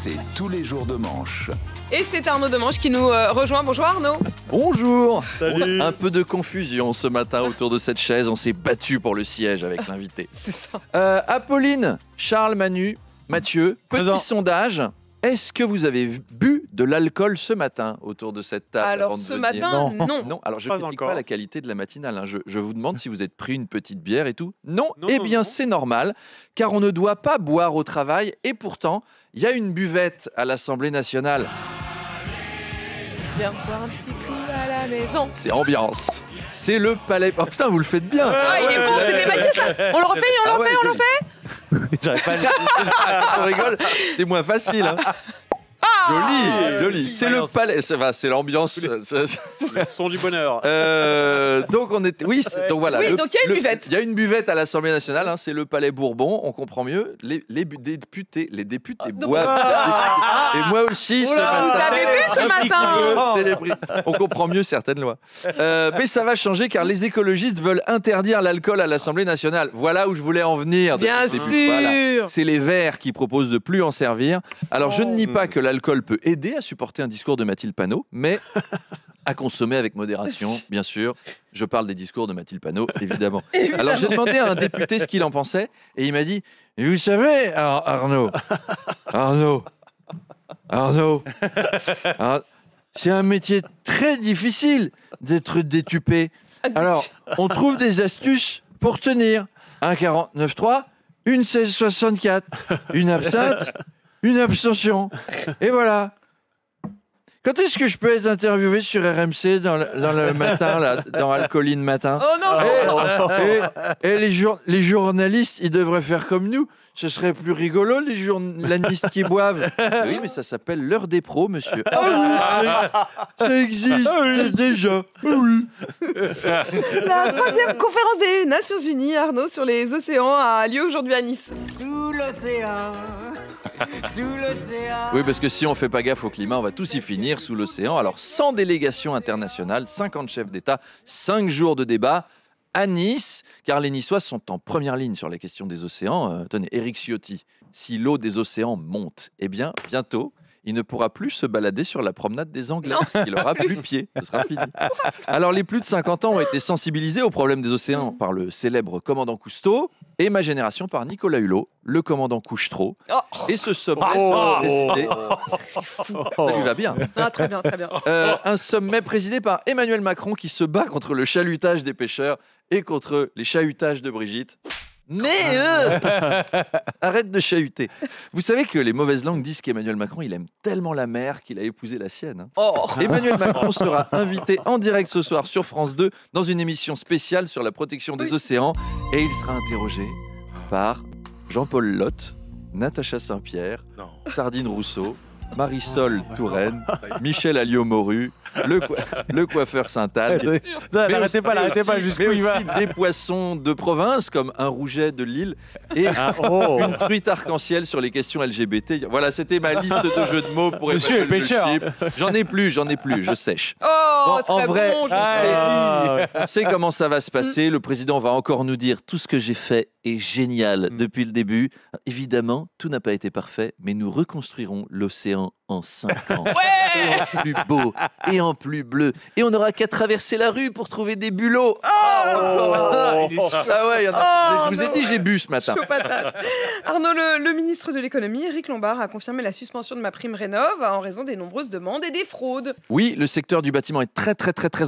c'est tous les jours de manche. Et c'est Arnaud Demanche qui nous rejoint. Bonjour Arnaud. Bonjour. Salut. Un peu de confusion ce matin autour de cette chaise. On s'est battu pour le siège avec l'invité. C'est ça. Apolline, Charles, Manu, Mathieu, petit Présent. sondage. Est-ce que vous avez bu de l'alcool ce matin autour de cette table avant Alors de ce venir matin, non. Non, alors je Pas ne critique encore. pas la qualité de la matinale. hein. Je vous demande si vous êtes pris une petite bière et tout. Non, Non, eh non, bien non. c'est normal, car on ne doit pas boire au travail. Et pourtant, il y a une buvette à l'Assemblée nationale. Viens boire un petit coup à la maison. C'est ambiance. C'est le palais. Oh putain, vous le faites bien. Ah, il est bon, c'était Mathieu ça. On le refait, Ah ouais, on le joli. refait. J'arrive pas à le Quand on rigole, c'est moins facile. Hein. Joli, joli. C'est le palais. C'est l'ambiance. Le son du bonheur. Donc on était. Oui, donc voilà. Oui, donc il y a une buvette. Il y a une buvette à l'Assemblée nationale. hein, c'est le Palais Bourbon. On comprend mieux. Les députés boivent. Et moi aussi ce matin. Vous avez bu ce Un petit matin. peu célébré. On comprend mieux certaines lois. Mais ça va changer car les écologistes veulent interdire l'alcool à l'Assemblée nationale. Voilà où je voulais en venir. Bien depuis le début. Voilà. sûr. C'est les Verts qui proposent de plus en servir. Alors, je ne nie pas que l'alcool peut aider à supporter un discours de Mathilde Panot, mais à consommer avec modération, bien sûr. Je parle des discours de Mathilde Panot, évidemment. Alors, j'ai demandé à un député ce qu'il en pensait, et il m'a dit « Vous savez, Arnaud, c'est un métier très difficile d'être détupé. Alors, on trouve des astuces pour tenir. Un 49.3, une 16,64, une absinthe, une abstention. Et voilà. Quand est-ce que je peux être interviewé sur RMC dans le matin, là, dans Alcooline Matin? Oh non. Et les journalistes, ils devraient faire comme nous. Ce serait plus rigolo, les journalistes qui boivent. Oui, mais ça s'appelle l'heure des pros, monsieur. Ah oui, ça existe déjà. Oui. La troisième conférence des Nations Unies, Arnaud, sur les océans a lieu aujourd'hui à Nice. Sous l'océan, sous l'océan. Oui, parce que si on fait pas gaffe au climat, on va tous y finir sous l'océan. Alors, 100 délégations internationales, 50 chefs d'État, 5 jours de débat à Nice, car les Niçois sont en première ligne sur les questions des océans. Tenez, Éric Ciotti, si l'eau des océans monte, eh bien, bientôt, il ne pourra plus se balader sur la promenade des Anglais, parce qu'il aura plus pied, ce sera fini. Alors, les plus de 50 ans ont été sensibilisés au problème des océans par le célèbre commandant Cousteau, et ma génération par Nicolas Hulot, le commandant Couche-Trop. Oh, Et ce sommet sera présidé... Ça lui va bien. ah, très bien, très bien. Un sommet présidé par Emmanuel Macron qui se bat contre le chalutage des pêcheurs et contre les chahutages de Brigitte. Mais arrête de chahuter. Vous savez que les mauvaises langues disent qu'Emmanuel Macron, il aime tellement la mer qu'il a épousé la sienne. hein. Oh. Emmanuel Macron sera invité en direct ce soir sur France 2 dans une émission spéciale sur la protection des océans et il sera interrogé par Jean-Paul Lotte, Natacha Saint-Pierre, Sardine Rousseau, Marisol Touraine, Michel Alliot-Moru, le coiffeur Saint-Anne. L'arrêtez pas, jusqu'où Mais il va. aussi des poissons de province comme un rouget de Lille et une truite arc-en-ciel sur les questions LGBT. Voilà, c'était ma liste de jeux de mots pour Monsieur évacuer est pêcheur. le chip. J'en ai plus, je sèche. Oh, Bon, très en vrai, bon. on sait comment ça va se passer. Le président va encore nous dire tout ce que j'ai fait est génial depuis le début. Évidemment, tout n'a pas été parfait, mais nous reconstruirons l'océan en 5 ans. Et en plus beau, et en plus bleu. Et on n'aura qu'à traverser la rue pour trouver des bulots. Ah ouais, il y en a. Je vous ai dit, j'ai bu ce matin. Chaud patate. Arnaud, le ministre de l'économie, Éric Lombard, a confirmé la suspension de MaPrimeRénov' en raison des nombreuses demandes et des fraudes. Oui, le secteur du bâtiment est très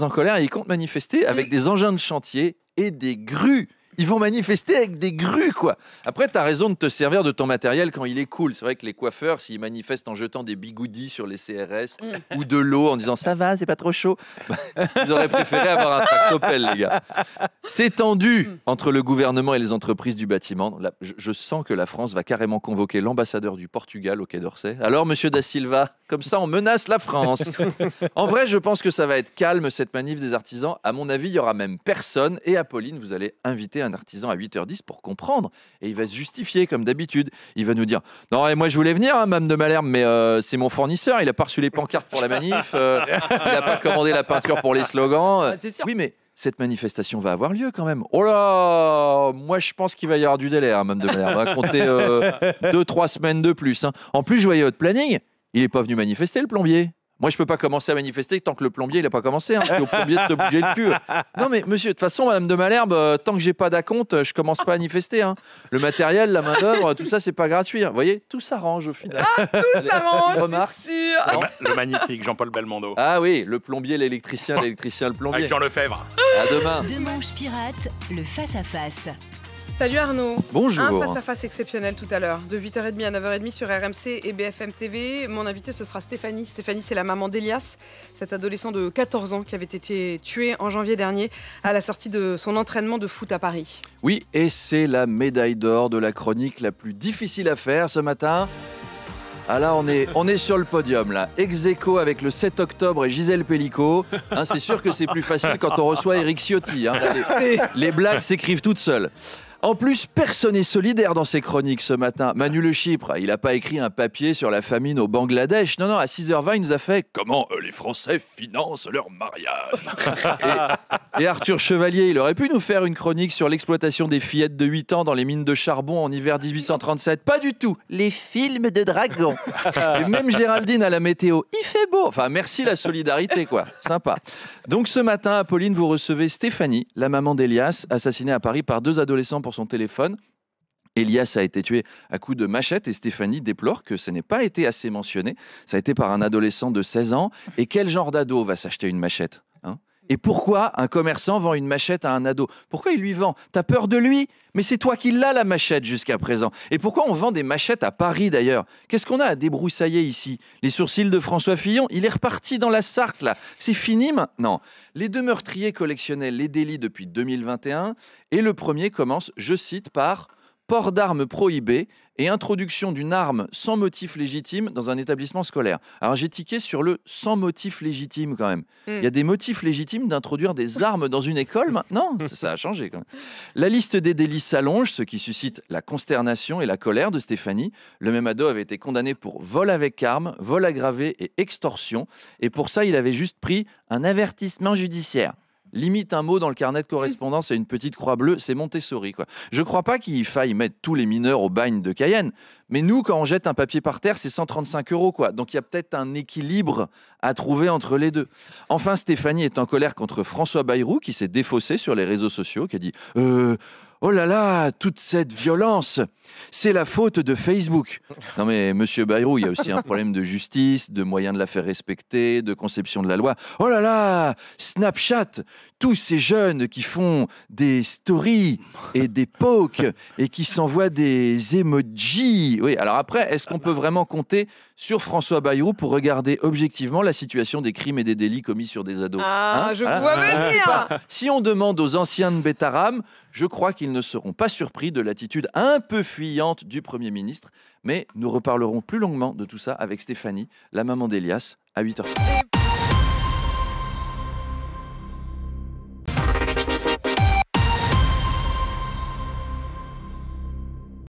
en colère et il compte manifester avec des engins de chantier et des grues. Ils vont manifester avec des grues, quoi. Après, tu as raison de te servir de ton matériel quand il est cool. C'est vrai que les coiffeurs, s'ils manifestent en jetant des bigoudis sur les CRS ou de l'eau en disant « ça va, c'est pas trop chaud », ils auraient préféré avoir un tractopelle, les gars. C'est tendu entre le gouvernement et les entreprises du bâtiment. Là, je sens que la France va carrément convoquer l'ambassadeur du Portugal au Quai d'Orsay. Alors, monsieur Da Silva, comme ça, on menace la France. En vrai, je pense que ça va être calme, cette manif des artisans. À mon avis, il y aura même personne. Et Apolline, vous allez inviter un artisan à 8h10 pour comprendre. Et il va se justifier comme d'habitude. Il va nous dire « Non, et moi je voulais venir, hein, Mme de Malherbe, mais c'est mon fournisseur, il n'a pas reçu les pancartes pour la manif, il n'a pas commandé la peinture pour les slogans. Ah, c'est sûr. Oui, mais cette manifestation va avoir lieu quand même. Oh là, moi je pense qu'il va y avoir du délai, hein, Mme de Malherbe. On va compter 2-3 semaines de plus. Hein. En plus, je voyais votre planning, il n'est pas venu manifester, le plombier. Moi, je peux pas commencer à manifester tant que le plombier n'a pas commencé. Hein. C'est au plombier de se bouger le cul. Non, mais monsieur, de toute façon, Madame de Malherbe, tant que j'ai pas d'acompte, je commence pas à manifester. Hein. Le matériel, la main-d'œuvre, tout ça, c'est pas gratuit. Hein. Vous voyez, tout s'arrange au final. Tout s'arrange, Remarque. c'est sûr. Le magnifique Jean-Paul Belmondo. Ah oui, le plombier, l'électricien, le plombier. Avec Jean Lefebvre. À demain. Deux manches pirates, le face-à-face. Salut Arnaud. Bonjour. Un face-à-face exceptionnel tout à l'heure, de 8h30 à 9h30 sur RMC et BFM TV. Mon invité, ce sera Stéphanie. Stéphanie, c'est la maman d'Elias, cet adolescent de 14 ans qui avait été tué en janvier dernier à la sortie de son entraînement de foot à Paris. Oui, et c'est la médaille d'or de la chronique la plus difficile à faire ce matin. Ah là, on est sur le podium, là. Ex-aequo avec le 7 octobre et Gisèle Pellicot. Hein, c'est sûr que c'est plus facile quand on reçoit Éric Ciotti. Hein. Là, les blagues s'écrivent toutes seules. En plus, personne n'est solidaire dans ses chroniques ce matin. Manu Le Chypre, il n'a pas écrit un papier sur la famine au Bangladesh. Non, à 6h20, il nous a fait « Comment les Français financent leur mariage ?» et Arthur Chevalier, il aurait pu nous faire une chronique sur l'exploitation des fillettes de 8 ans dans les mines de charbon en hiver 1837. Pas du tout. Les films de dragons. Et même Géraldine à la météo. Il fait beau. Enfin, merci la solidarité, quoi. Sympa. Donc ce matin, Apolline, vous recevez Stéphanie, la maman d'Elias, assassinée à Paris par 2 adolescents pour son téléphone. Elias a été tué à coups de machette et Stéphanie déplore que ce n'ait pas été assez mentionné. Ça a été par un adolescent de 16 ans. Et quel genre d'ado va s'acheter une machette, hein ? Et pourquoi un commerçant vend une machette à un ado ? Pourquoi il lui vend ? T'as peur de lui ? Mais c'est toi qui l'as, la machette, jusqu'à présent. Et pourquoi on vend des machettes à Paris, d'ailleurs ? Qu'est-ce qu'on a à débroussailler ici ? Les sourcils de François Fillon, il est reparti dans la Sarthe, là. C'est fini maintenant. Les 2 meurtriers collectionnaient les délits depuis 2021. Et le premier commence, je cite, par « port d'armes prohibé et introduction d'une arme sans motif légitime dans un établissement scolaire ». Alors j'ai tiqué sur le « sans motif légitime » quand même. Il y a des motifs légitimes d'introduire des armes dans une école maintenant ? Ça a changé quand même. La liste des délits s'allonge, ce qui suscite la consternation et la colère de Stéphanie. Le même ado avait été condamné pour vol avec arme, vol aggravé et extorsion. Et pour ça, il avait juste pris un avertissement judiciaire. Limite un mot dans le carnet de correspondance et une petite croix bleue, c'est Montessori, quoi. Je crois pas qu'il faille mettre tous les mineurs au bagne de Cayenne, mais nous, quand on jette un papier par terre, c'est 135 €, quoi. Donc il y a peut-être un équilibre à trouver entre les deux. Enfin, Stéphanie est en colère contre François Bayrou, qui s'est défaussé sur les réseaux sociaux, qui a dit oh là là, toute cette violence, c'est la faute de Facebook. Non mais monsieur Bayrou, il y a aussi un problème de justice, de moyens de la faire respecter, de conception de la loi. Oh là là, Snapchat, tous ces jeunes qui font des stories et des pokes et qui s'envoient des emojis. Oui, alors après, est-ce qu'on peut vraiment compter sur François Bayrou pour regarder objectivement la situation des crimes et des délits commis sur des ados ? Ah, Hein ? je Voilà. vois venir. Si on demande aux anciens de Bétarame, je crois qu'ils ne seront pas surpris de l'attitude un peu fuyante du Premier ministre. Mais nous reparlerons plus longuement de tout ça avec Stéphanie, la maman d'Elias, à 8h.